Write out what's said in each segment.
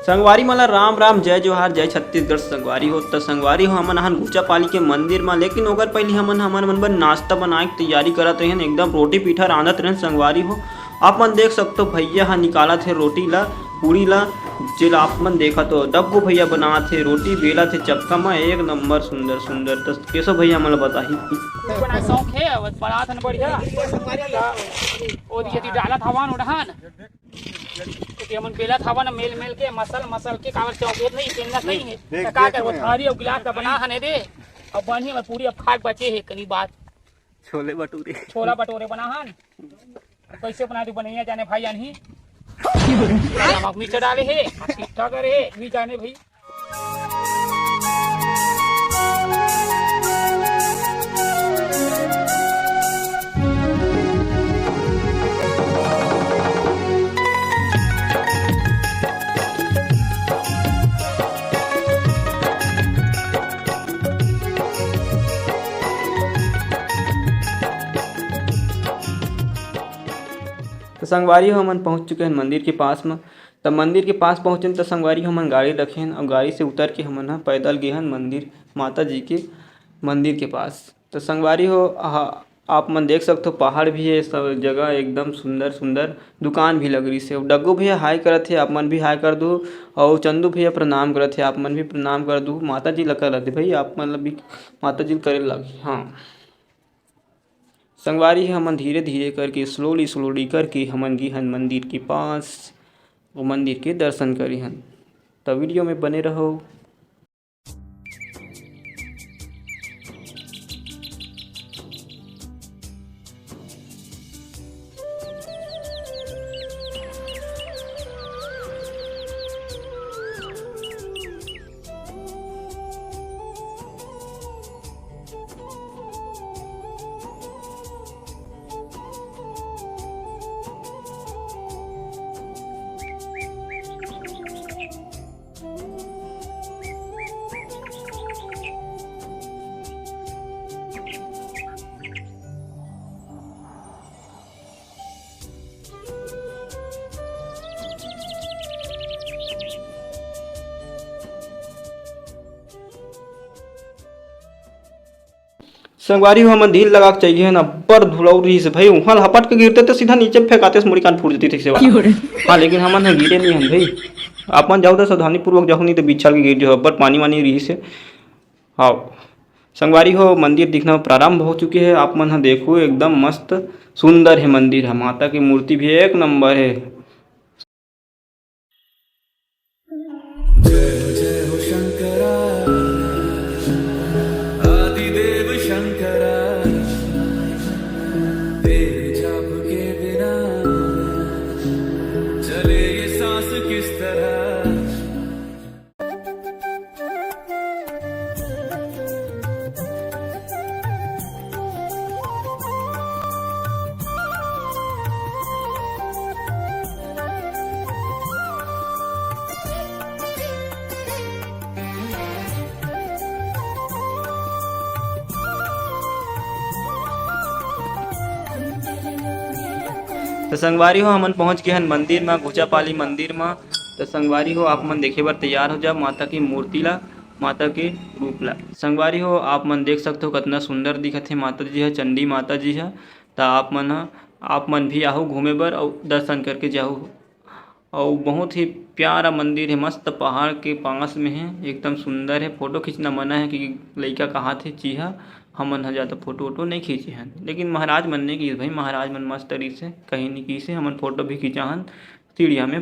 संगवारी मला राम राम जय जोहार जय छत्तीसगढ़। संगवारी हो त संगवारी हो हमन हन गुचापाली के मंदिर में, लेकिन ओकर पहले हमन मन बर नाश्ता बनाए के तैयारी करत रहन। एकदम रोटी पीठा रांधत रहन संगवारी हो। आप मन देख सकते हो भैया ह निकालत हे रोटी ला, पूरी ला, जेला आप मन देखा तो डब्बू भैया बनात हे, रोटी बेला थे चक्का में, एक नंबर सुंदर सुंदर। तो कैसो भैया मन बताही बड़ा शौक है बनात हन बढ़िया ओ यदि डालत हवन उड़हन कि हमन बेलत हवन मेल मेल के मसल के कावर चौकेट नहीं पेनत नहीं है त का कर थारी और गिलास का बना हने रे अब बनी में पूरी अब खाक बचे है कनी बात छोला भटूरे बना हन कैसे बना दू बनैया जाने भाई अनही नमक मिर्च डाले है ठीक ठाक करे भी जाने भाई। तो संगवारी हो हमन पहुंच चुके हैं मंदिर के पास में। तब मंदिर के पास पहुंचे तो संगवारी हमन गाड़ी रखे हैं और गाड़ी से उतर के हमन पैदल गए हैं मंदिर माता जी के मंदिर के पास। तो संगवारी हो आप मन देख सकते हो पहाड़ भी है, सब जगह एकदम सुंदर सुंदर, दुकान भी लग रही से। डग्गू भैया हाय करत थे, आप मन भी हाय कर दो। और चंदू भैया प्रणाम करत थे, आप मन भी प्रणाम कर दो। माता जी लगा रहते भाई, आप मन भी माता जी करे लगे। हाँ संगवारी हमन धीरे धीरे करके स्लोली करके हमन गी हन मंदिर के पास, वो मंदिर के दर्शन करी हन। तो वीडियो में बने रहो। संगवारी हो हमन धील लगा के चाहिए ना, पर धुलौरी से भाई वहाँ हपट के गिरते तो सीधा नीचे फेंकाते मुड़ी कान फूट जाती थी। हाँ लेकिन हमन है गिरे नहीं हन भाई। अपन जाओ तो सावधानी पूर्वक जाओ, नहीं तो बिछल के गिर जाओ, पर पानी वानी रही से। हाँ संगवारी हो मंदिर दिखना प्रारंभ हो चुके हैं। आप मन देखो एकदम मस्त सुंदर है मंदिर है, माता की मूर्ति भी एक नंबर है। तो संगवारी हो हमन पहुंच गए हैं मंदिर में, गुचापाली मंदिर में। तो संगवारी हो आप मन देखे बर तैयार हो जा माता की मूर्ति ला, माता के रूप ला। संगवारी हो आप मन देख सकते हो कितना सुंदर दिखत है माता जी है, चंडी माता जी है। तो आप मन भी आओ घूमे बर और दर्शन करके जाओ। और बहुत ही प्यारा मंदिर है, मस्त पहाड़ के पास में है, एकदम सुंदर है। फोटो खींचना मना है कि लड़का कहाँ थे चीहा, हमन ह ज़्यादा फोटो वोटो नहीं खींचे हैं। लेकिन महाराज मन ने की भाई, महाराज मन मस्त तरीके से कहीं नहीं की से हमन फोटो भी खींचा हन चिड़िया में।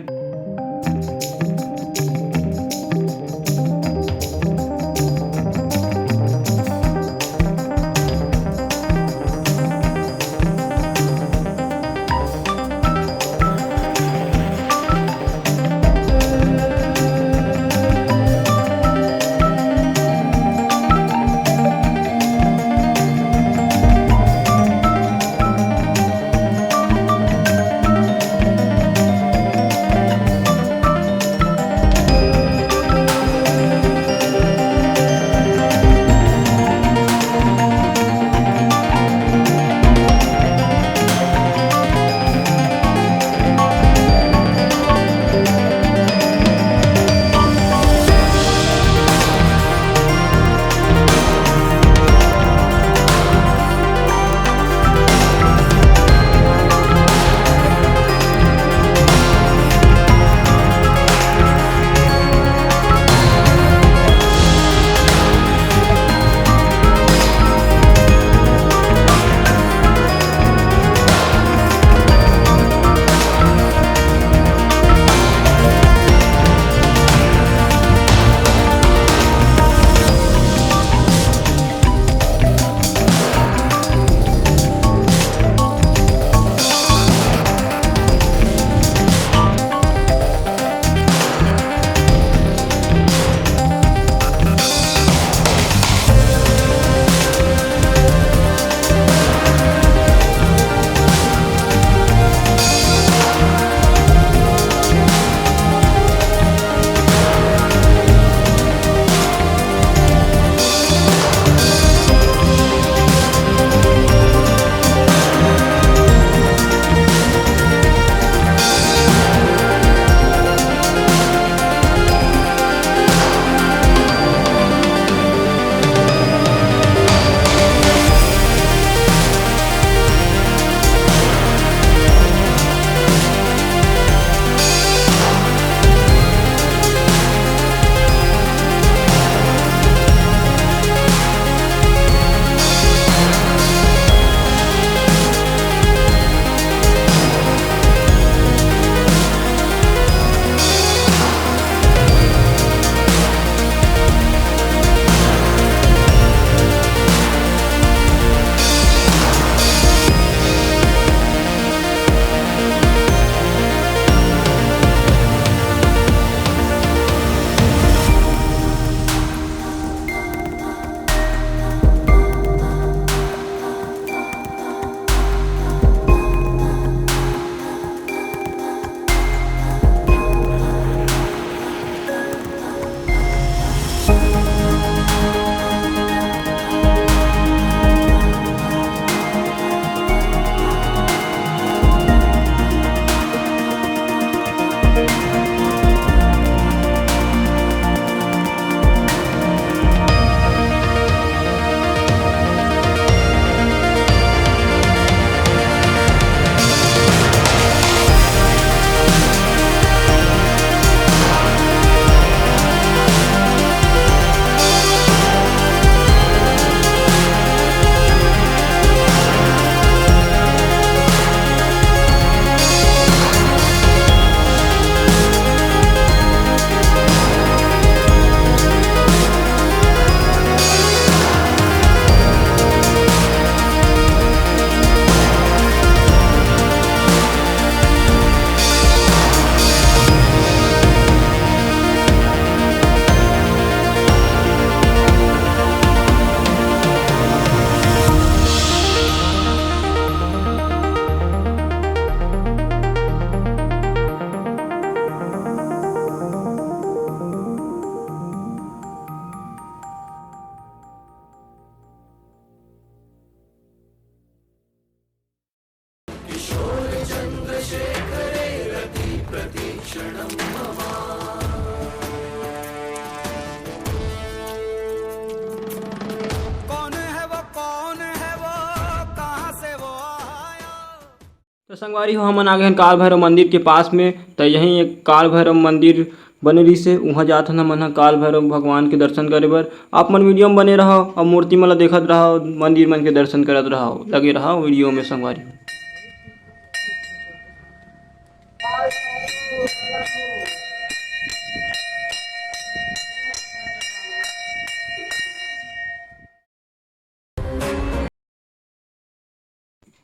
तो संगवारी हो हमन आ गए काल भैरव मंदिर के पास में। तो यहीं एक काल भैरव मंदिर बने रही से वहाँ जात हन हमन ह काल भैरव भगवान के दर्शन करे बर। आप मन वीडियो में बने रहो और मूर्ति मन ला देखत रहो, मंदिर मन के दर्शन करत रहो, लगे रहो वीडियो में संगवारी।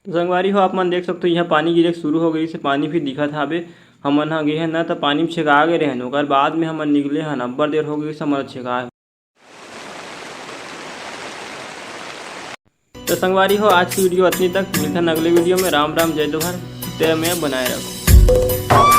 तो संगवारी हो आप मन देख सकते हो यहाँ पानी गिरे शुरू हो गई से, पानी भी दिखत हावे। हमन ह गे हन ना तो पानी में छेका गए रहन, ओकर बाद में हमन निकले हन, अब्बड़ देर हो गई से हमन छेका। तो संगवारी हो आज की वीडियो इतनी तक, मिलते हैं अगले वीडियो में। राम राम जय जोहर, तेरा मैं बनाए रखो।